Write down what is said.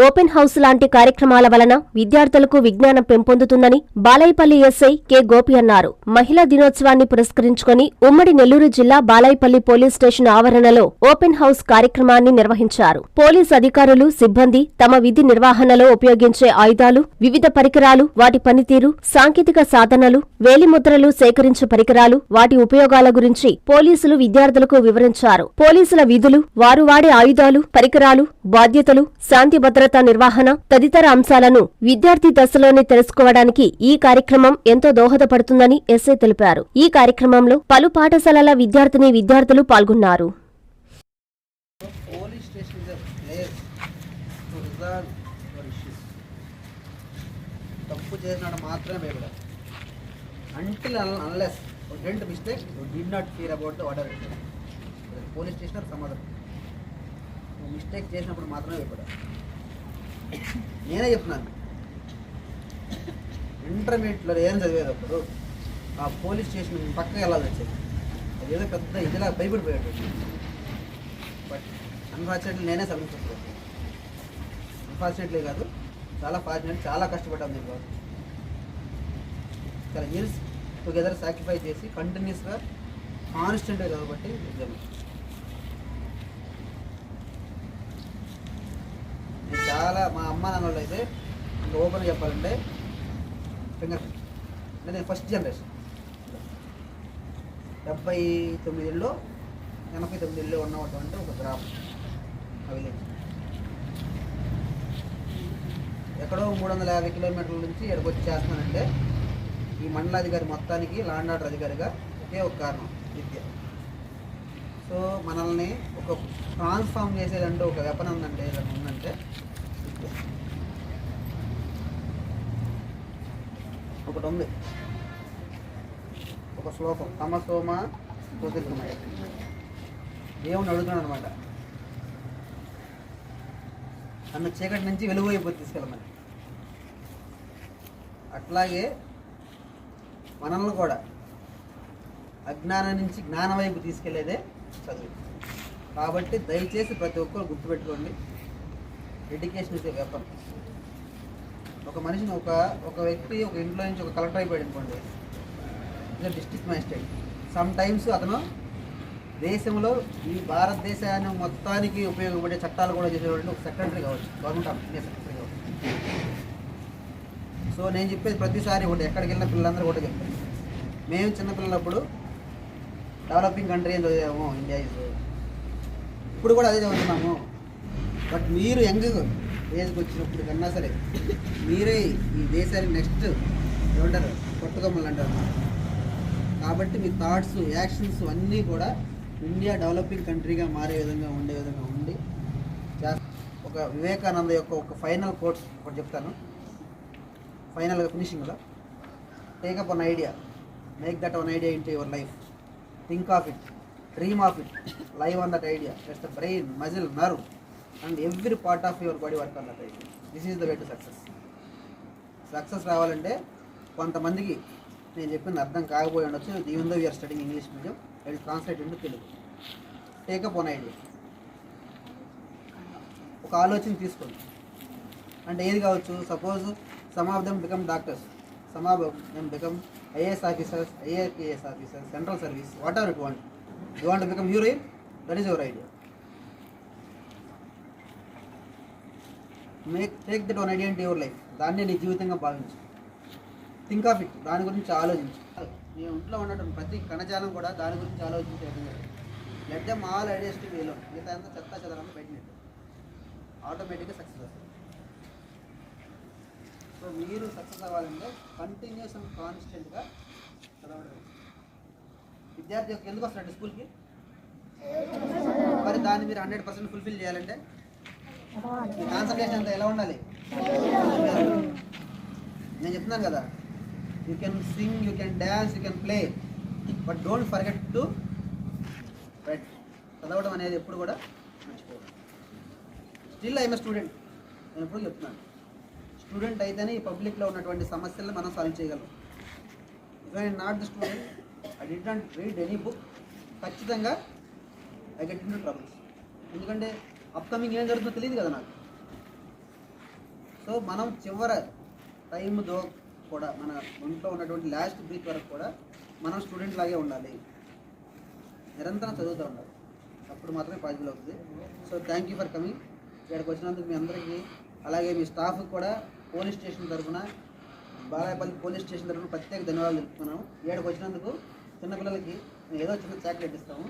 Open house లాంటి కార్యక్రమాల వలన విద్యార్థులకు విజ్ఞానం పెంపొందుతుందని బాలాయపల్లి ఎస్ఐ కె గోపి అన్నారు. మహిళా దినోత్సవాన్ని పురస్కరించుకుని ఉమ్మడి నెల్లూరు జిల్లా బాలాయపల్లి పోలీస్ స్టేషన్ ఆవరణలో ఓపెన్ హౌస్ కార్యక్రమాన్ని నిర్వహించారు. పోలీస్ అధికారులు, సిబ్బంది తమ విధి నిర్వహణలో ఉపయోగించే ఆయుధాలు, వివిధ పరికరాలు, వాటి పనితీరు, సాంకేతిక సాధనలు, వేలిముద్రలు సేకరించే పరికరాలు, వాటి ఉపయోగాల గురించి పోలీసులు విద్యార్థులకు వివరించారు. పోలీసుల విధులు, వారు వాడే ఆయుధాలు, పరికరాలు, బాధ్యతలు, శాంతి భద్రతా నిర్వహణ తదితర అంశాలను విద్యార్థి దశలోనే తెలుసుకోవడానికి ఈ కార్యక్రమం ఎంతో దోహదపడుతుందని ఎస్ఐ తెలిపారు. ఈ కార్యక్రమంలో పలు పాఠశాలల విద్యార్థులు పాల్గొన్నారు. తప్పు చేసినాడు మాత్రమే భయపడాలి. Until unless you didn't mistake, you did not fear about the whatever it is. Police station సమాధానం. నువ్వు మిస్టేక్ చేసినప్పుడు మాత్రమే భయపడాలి. నేనే చెప్తున్నాను, ఇంటర్మీడియట్లో ఏం చదివేటప్పుడు ఆ పోలీస్ స్టేషన్ పక్కకి వెళ్ళాల్సి వచ్చేది. అది ఏదో పెద్ద ఇదిలా భయపడిపోయాడు. బట్ అన్ఫార్చునేట్లీ నేనే సబ్మిట్. అన్ఫార్చునేట్లీ కాదు, చాలా ఫార్చునేట్, చాలా కష్టపడ్డాను దీనికోసం. చాలా ఇయర్స్ టుగెదర్ సాక్రిఫైస్ చేసి కంటిన్యూస్గా కాన్స్టెంట్గా కాబట్టి ఎగ్జామ్. నేను చాలా మా అమ్మ నాన్న వాళ్ళు అయితే ఇంకా ఓపెన్గా చెప్పాలంటే ఫింగర్ ప్రింట్ అంటే నేను ఫస్ట్ జనరేషన్. 79 ఏళ్ళు 89 ఏళ్ళు ఉన్నటువంటి ఒక గ్రామం, ఆ విలేజ్. ఎక్కడో 350 కిలోమీటర్ల నుంచి ఇక్కడికి వచ్చి చేస్తున్నానంటే ఈ మండలాధికారి మొత్తానికి లాండ్ ఆర్డర్ అధికారిగా ఒకే ఒక కారణం, విద్య. సో మనల్ని ఒక ట్రాన్స్ఫార్మ్ చేసేదంటే ఒక వెపన్ ఉందంటే ఏదైనా ఉందంటే విద్య. ఒకటి ఉంది, ఒక శ్లోకం, తమసోమ జ్యోతిర్గమయ. దేవుని అడుగుతున్నాడు అనమాట, నన్ను చీకటి నుంచి వెలుగు వైపు తీసుకెళ్ళమని. అట్లాగే మనల్ని కూడా అజ్ఞానం నుంచి జ్ఞానం వైపు తీసుకెళ్లేదే చదువు. కాబట్టి దయచేసి ప్రతి ఒక్కరు గుర్తుపెట్టుకోండి, ఎడ్యుకేషన్ ఇస్ ఏ వెపన్. ఒక మనిషిని ఒక వ్యక్తి ఒక ఇంట్లో నుంచి ఒక కలెక్టర్ అయిపోయాడు అనుకోండి, ఇదే డిస్ట్రిక్ట్ మ్యాజిస్ట్రేట్. సమ్ టైమ్స్ అతను దేశంలో ఈ భారతదేశాన్ని మొత్తానికి ఉపయోగపడే చట్టాలు కూడా చేసేవాళ్ళు ఒక సెక్రటరీ కావచ్చు, గవర్నమెంట్ ఆఫ్ ఇండియా సెక్రటరీ కావచ్చు. సో నేను చెప్పేది ప్రతిసారి ఒకటి, ఎక్కడికి వెళ్ళిన పిల్లలందరూ ఒకటి చెప్తాను. మేము చిన్నపిల్లలప్పుడు డెవలపింగ్ కంట్రీ అని చదివాము, ఇండియా ఇస్. ఇప్పుడు కూడా అదే చదువుతున్నాము. బట్ మీరు యంగ్ ఏజ్కి వచ్చినప్పుడు కన్నా సరే మీరే ఈ దేశానికి నెక్స్ట్ ఏమంటారు కొట్టుకొమ్మలు అంటారు. కాబట్టి మీ థాట్స్, యాక్షన్స్ అన్నీ కూడా ఇండియా డెవలపింగ్ కంట్రీగా మారే విధంగా ఉండే విధంగా ఉండి ఒక వివేకానంద యొక్క ఒక ఫైనల్ కోట్ ఒకటి చెప్తాను. ఫైనల్గా ఫినిషింగ్లో, take up one idea, make that one idea into your life, think of it, dream of it, live on that idea, just the brain, muscle, nerve and every part of your body work on that idea. This is the way to success. Success రావాలంటే కొంతమందికి నేను చెప్పింది అర్థం కాకపోయి ఉండొచ్చు. Even though you are studying English medium, I will translate into Telugu. Take up one idea, ఒక ఆలోచన తీసుకోండి. అంటే ఏది కావచ్చు, suppose some of them become doctors, some of them become IAS officers, IAPS officers, central service, whatever it want. You want to become heroine, that is your idea. Take that one idea into your life. దాన్నే నీ జీవితంగా భావించు. Think of it, దాని గురించి ఆలోచించు. నీ ఇంట్లో ఉన్నటువంటి ప్రతి కణజాలం కూడా దాని గురించి ఆలోచించే. Let them all ideas to be alone. మిగతా అంతా చెత్త చెదరంగా పెట్టినట్టు ఆటోమేటిక్గా సక్సెస్ వస్తుంది. సో మీరు సక్సెస్ అవ్వాలంటే కంటిన్యూస్ అండ్ కాన్స్టెంట్గా చదవడం. విద్యార్థి ఎందుకు వస్తారండి స్కూల్కి? మరి దాన్ని మీరు 100% ఫుల్ఫిల్ చేయాలంటే కాన్సన్ట్రేషన్ అంతా ఎలా ఉండాలి? నేను చెప్తున్నాను కదా, you can sing, you can dance, you can play, but don't forget to right. చదవడం అనేది ఎప్పుడు కూడా మర్చిపోవడం. Still I'm a student. నేను ఎప్పుడు చెప్తున్నాను, స్టూడెంట్ అయితేనే ఈ పబ్లిక్లో ఉన్నటువంటి సమస్యలను మనం సాల్వ్ చేయగలం. If I not the student, I did not read any book, ఖచ్చితంగా I get in to troubles. ఎందుకంటే అప్కమింగ్ ఏం జరుగుతుందో తెలియదు కదా నాకు. సో మనం చివరి టైంతో కూడా మన ఒంట్లో ఉన్నటువంటి లాస్ట్ బ్రీత్ వరకు కూడా మనం స్టూడెంట్ లాగే ఉండాలి, నిరంతరం చదువుతూ ఉండాలి, అప్పుడు మాత్రమే పాసిబుల్ అవుతుంది. So thank you for coming. ఇక్కడికి వచ్చినందుకు మీ అందరికీ, అలాగే మీ స్టాఫ్కి కూడా పోలీస్ స్టేషన్ తరఫున, బాలాయపల్లి పోలీస్ స్టేషన్ తరఫున ప్రత్యేక ధన్యవాదాలు తెలుపుతున్నాము. ఇక్కడికి వచ్చినందుకు చిన్నపిల్లలకి ఏదో చిన్న చాక్లెట్ ఇస్తాము.